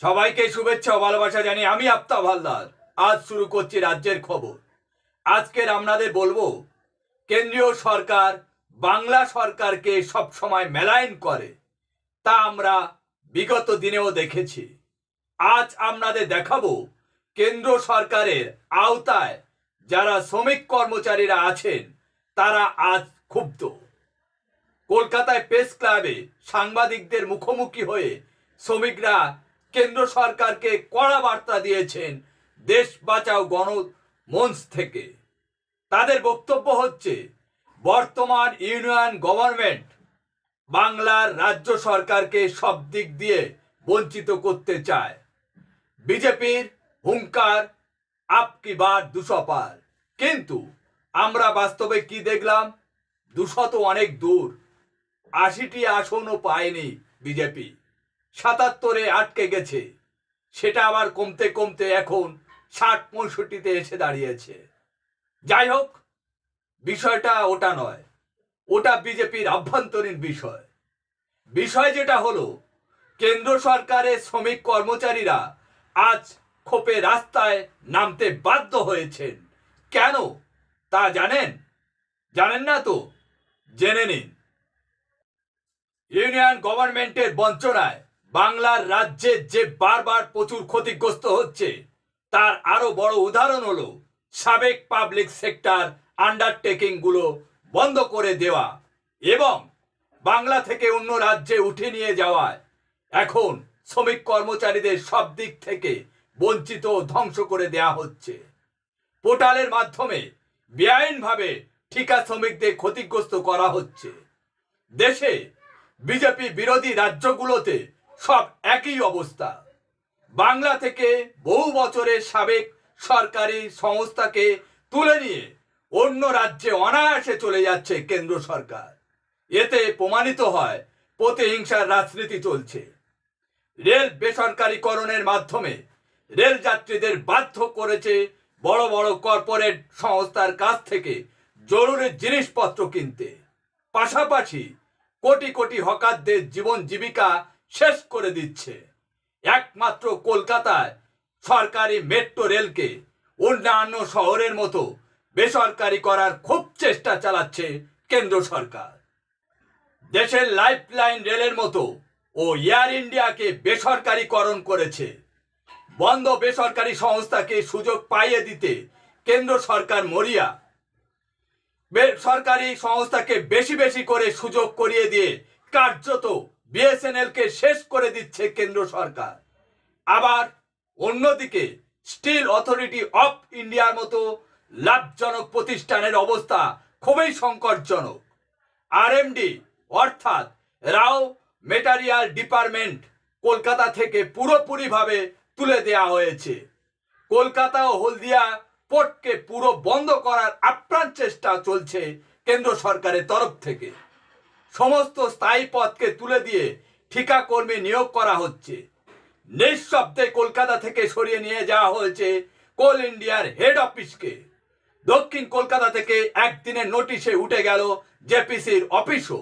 সবাইকে শুভেচ্ছা ও ভালোবাসা জানিয়ে আমি আফতাব হালদার আজ শুরু করছি রাজ্যের খবর। আজকের আপনাদের বলবো, কেন্দ্রীয় সরকার বাংলা সরকারকে সব সময় মেলাইন করে, তা আমরা বিগত দিনেও দেখেছি। আজ আপনাদের দেখাবো কেন্দ্র সরকারের আওতায় যারা শ্রমিক কর্মচারীরা আছেন তারা আজ ক্ষুব্ধ। কলকাতায় প্রেস ক্লাবে সাংবাদিকদের মুখোমুখি হয়ে শ্রমিকরা কেন্দ্র সরকারকে কড়া বার্তা দিয়েছেন দেশ বাঁচাও গণমঞ্চ থেকে। তাদের বক্তব্য হচ্ছে, বর্তমান ইউনিয়ন গভর্নমেন্ট বাংলার রাজ্য সরকারকে সব দিক দিয়ে বঞ্চিত করতে চায়। বিজেপির হুঙ্কার আপকি বার 200 পার, কিন্তু আমরা বাস্তবে কি দেখলাম? 200 তো অনেক দূর, 80টি আসনও পায়নি বিজেপি, 77-এ আটকে গেছে। সেটা আবার কমতে কমতে এখন 60-65-তে এসে দাঁড়িয়েছে। যাই হোক, বিষয়টা ওটা নয়, ওটা বিজেপির আভ্যন্তরীণ বিষয়। বিষয় যেটা হলো, কেন্দ্র সরকারের শ্রমিক কর্মচারীরা আজ ক্ষোভে রাস্তায় নামতে বাধ্য হয়েছেন। কেন তা জানেন? জানেন না তো জেনে নিন। ইউনিয়ন গভর্নমেন্টের বঞ্চনায় বাংলার রাজ্যে যে বারবার প্রচুর ক্ষতিগ্রস্ত হচ্ছে, তার আরো বড় উদাহরণ হলো সাবেক পাবলিক সেক্টর আন্ডারটেকিং গুলো বন্ধ করে দেওয়া এবং বাংলা থেকে অন্য রাজ্যে উঠে নিয়ে যাওয়ায় এখন শ্রমিক কর্মচারীদের সব দিক থেকে বঞ্চিত ধ্বংস করে দেয়া হচ্ছে। পোর্টালের মাধ্যমে বেআইনভাবে ঠিকা শ্রমিকদের ক্ষতিগ্রস্ত করা হচ্ছে। দেশে বিজেপি বিরোধী রাজ্যগুলোতে সব একই অবস্থা। বাংলা থেকে বহু বছরের সাবেক সরকারি সংস্থাকে তুলে নিয়ে অন্য রাজ্যে অনায়াসে চলে যাচ্ছে কেন্দ্র সরকার। এতে প্রমাণিত হয় প্রতিহিংসার রাজনীতি চলছে। রেল বেসরকারীকরণের মাধ্যমে রেল যাত্রীদের বাধ্য করেছে বড় বড় কর্পোরেট সংস্থার কাছ থেকে জরুরি জিনিসপত্র কিনতে। পাশাপাশি কোটি কোটি হকারদের জীবন জীবিকা শেষ করে দিচ্ছে। একমাত্র কলকাতায় সরকারি মেট্রো রেলকে অন্যান্য শহরের মতো বেসরকারি করার খুব চেষ্টা চালাচ্ছে কেন্দ্র সরকার। দেশের লাইফলাইন রেলের মতো ও এয়ার ইন্ডিয়াকে বেসরকারীকরণ করেছে। বন্ধ বেসরকারি সংস্থাকে সুযোগ পাইয়ে দিতে কেন্দ্র সরকার মরিয়া। বেসরকারি সংস্থাকে বেশি বেশি করে সুযোগ করিয়ে দিয়ে কার্যত বিএসএনএলকে শেষ করে দিচ্ছে কেন্দ্র সরকার। আবার অন্যদিকে স্টিল অথরিটি অফ ইন্ডিয়ার মতো লাভজনক প্রতিষ্ঠানের অবস্থা খুবই সংকটজনক। আরএমডি অর্থাৎ রাও মেটারিয়াল ডিপার্টমেন্ট কলকাতা থেকে পুরোপুরিভাবে তুলে দেওয়া হয়েছে। কলকাতা ও হলদিয়া পোর্টকে পুরো বন্ধ করার আপ্রাণ চেষ্টা চলছে কেন্দ্র সরকারের তরফ থেকে। সমস্ত স্থায়ী পদকে তুলে দিয়ে ঠিকা কর্মী নিয়োগ করা হচ্ছে। নিঃশব্দে কলকাতা থেকে সরিয়ে নিয়ে যাওয়া হয়েছে কোল ইন্ডিয়ার হেড অফিসকে। দক্ষিণ কলকাতা থেকে একদিনের নোটিশে উঠে গেল জেপিসির অফিসও।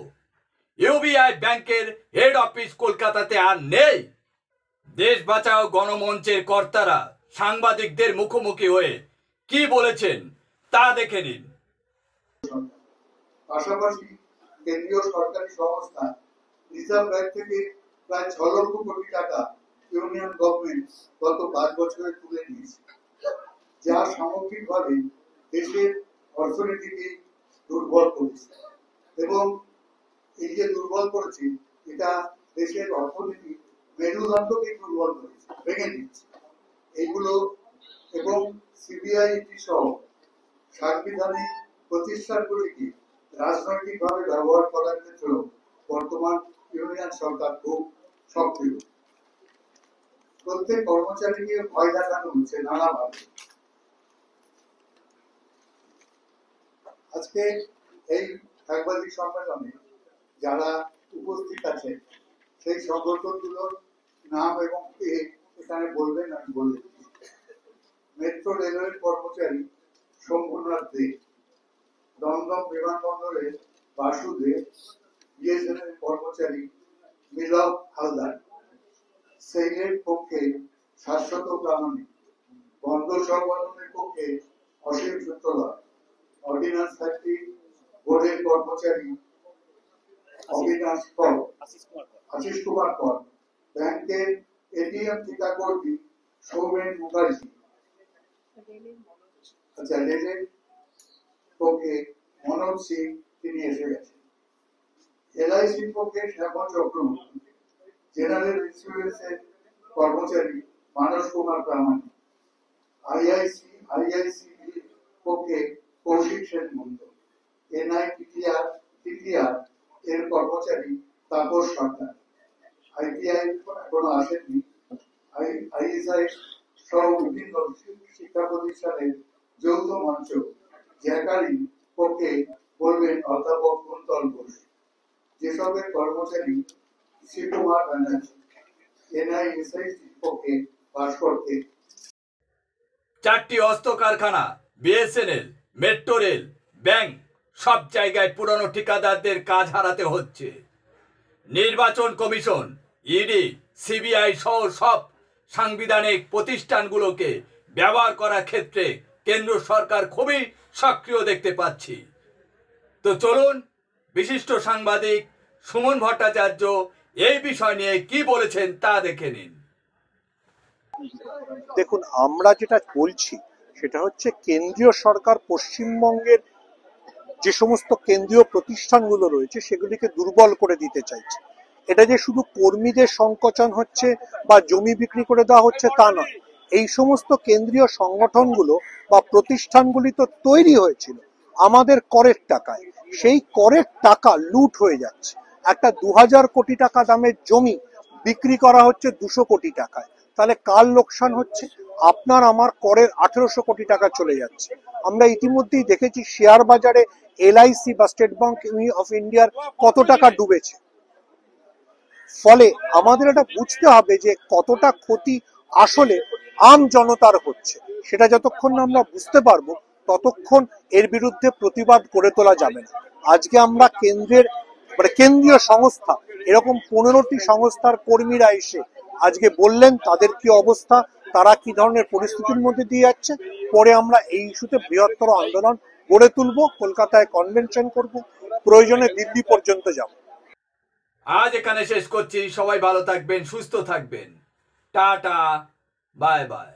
ইউবিআই ব্যাংকের হেড অফিস কলকাতাতে আর নেই। দেশ বাঁচাও গণমঞ্চের কর্তারা সাংবাদিকদের মুখোমুখি হয়ে কি বলেছেন তা দেখে নিন। পাশাপাশি কেন্দ্রীয় সরকারি সংস্থা রিজার্ভ ব্যাংক থেকে প্রায় 6 লক্ষ কোটি টাকা ইউনিয়ন গভর্নমেন্ট গত 5 বছরে তুলে নিয়েছে, যা সামগ্রিকভাবে দেশের অর্থনীতিকে দুর্বল করেছে। এবং এই যে দুর্বল করেছে, এটা দেশের অর্থনীতি মেরুদণ্ডকে দুর্বল করেছে, ভেঙে দিচ্ছে এইগুলো। এবং সিবিআইটি সহ সাংবিধানিক প্রতিষ্ঠানগুলিকে রাজনৈতিকভাবে ব্যবহার করার ক্ষেত্রেও বর্তমান ইউনিয়ন সরকার খুব সক্রিয়। প্রত্যেক কর্মচারীকে ভয় দেখানো হচ্ছে নানাভাবে। আজকে এই সাংবাদিক সম্মেলনে যারা উপস্থিত আছেন সেই সংগঠনগুলোর নাম এবং কে এখানে বলবেন আমি বলে দিচ্ছি। মেট্রো রেলওয়ের কর্মচারী শম্ভুনাথ দে, দমদম বিমানবন্দরে বাসু দে, বিএসএনএল কর্মচারী মিলক হালদার, সেইলের পক্ষে শাশ্বত প্রামাণিক, বন্দর সংগঠনের পক্ষে অসীম সূত্রধর, অর্ডিন্যান্স ফ্যাক্টরি বোর্ডের কর্মচারী অবিনাশ কর, আশিস কুমার কর, ব্যাংকের এটিএম ঠিকাকর্মী সৌমেন মুখার্জি, আচ্ছা রেলের পক্ষে মনোজ সিং তিনি এসে গেছেন, এলআইসির পক্ষে শ্যামল চক্রবর্তী, জেনারেল ইন্স্যুরেন্সের কর্মচারী মানস কুমার প্রামাণিক, আইআইসিবির পক্ষে কৌশিক সেনগুপ্ত, টিটিআর এর কর্মচারী তাপস সরকার, আইটিআই এখনো আসেননি, আইএসআই সহ বিভিন্ন শিক্ষা প্রতিষ্ঠানের যৌথ মঞ্চ জ্যাকারি পক্ষে বলবেন অধ্যাপক কুন্তল ঘোষ, যেসবের কর্মচারী শ্রীকুমার ব্যানার্জি, এনআইএসআই পক্ষে ভাস্করকে, চারটি অস্ত্র কারখানা, বিএসএনএল, মেট্রো রেল, ব্যাংক সব জায়গায় পুরনো ঠিকাদারদের কাজ হারাতে হচ্ছে। নির্বাচন কমিশন, ইডি, সিবিআই সহ সব সাংবিধানিক প্রতিষ্ঠানগুলোকে ব্যবহার করার ক্ষেত্রে কেন্দ্র সরকার খুবই সক্রিয় দেখতে পাচ্ছি। তো চলুন বিশিষ্ট সাংবাদিক সুমন ভট্টাচার্য এই বিষয় নিয়ে কি বলেছেন তা দেখে নিন। দেখুন, আমরা যেটা বলছি সেটা হচ্ছে কেন্দ্রীয় সরকার পশ্চিমবঙ্গের যে সমস্ত কেন্দ্রীয় প্রতিষ্ঠানগুলো রয়েছে সেগুলিকে দুর্বল করে দিতে চাইছে। এটা যে শুধু কর্মীদের সংকোচন হচ্ছে বা জমি বিক্রি করে দেওয়া হচ্ছে তা নয়, এই সমস্ত কেন্দ্রীয় সংগঠনগুলো বা প্রতিষ্ঠানগুলি তো তৈরি হয়েছিল আমাদের করের টাকায়, সেই করের টাকা লুট হয়ে যাচ্ছে। একটা 2000 কোটি টাকা দামের জমি বিক্রি করা হচ্ছে 200 কোটি টাকায়, তাহলে কার লোকসান হচ্ছে? আপনার আমার করের 1800 কোটি টাকা চলে যাচ্ছে। আমরা ইতিমধ্যেই দেখেছি শেয়ার বাজারে এলআইসি বা স্টেট ব্যাংক অফ ইন্ডিয়ার কত টাকা ডুবেছে। ফলে আমাদের এটা বুঝতে হবে যে কতটা ক্ষতি আসলে আম জনতার হচ্ছে। সেটা যতক্ষণ না আমরা বুঝতে পারবো ততক্ষণ এর বিরুদ্ধে প্রতিবাদ করে তোলা যাবে না। আজকে আমরা কেন্দ্রীয় সংস্থা, এরকম 15টি সংস্থার কর্মীরা এসে আজকে বললেন তাদের কি অবস্থা, তারা কি ধরনের পরিস্থিতির মধ্যে দিয়ে যাচ্ছে। পরে আমরা এই ইস্যুতে বৃহত্তর আন্দোলন গড়ে তুলবো, কলকাতায় কনভেনশন করব, প্রয়োজনে দিল্লি পর্যন্ত যাব। আজ এখানে শেষ করছি। সবাই ভালো থাকবেন, সুস্থ থাকবেন। Tata, bye bye.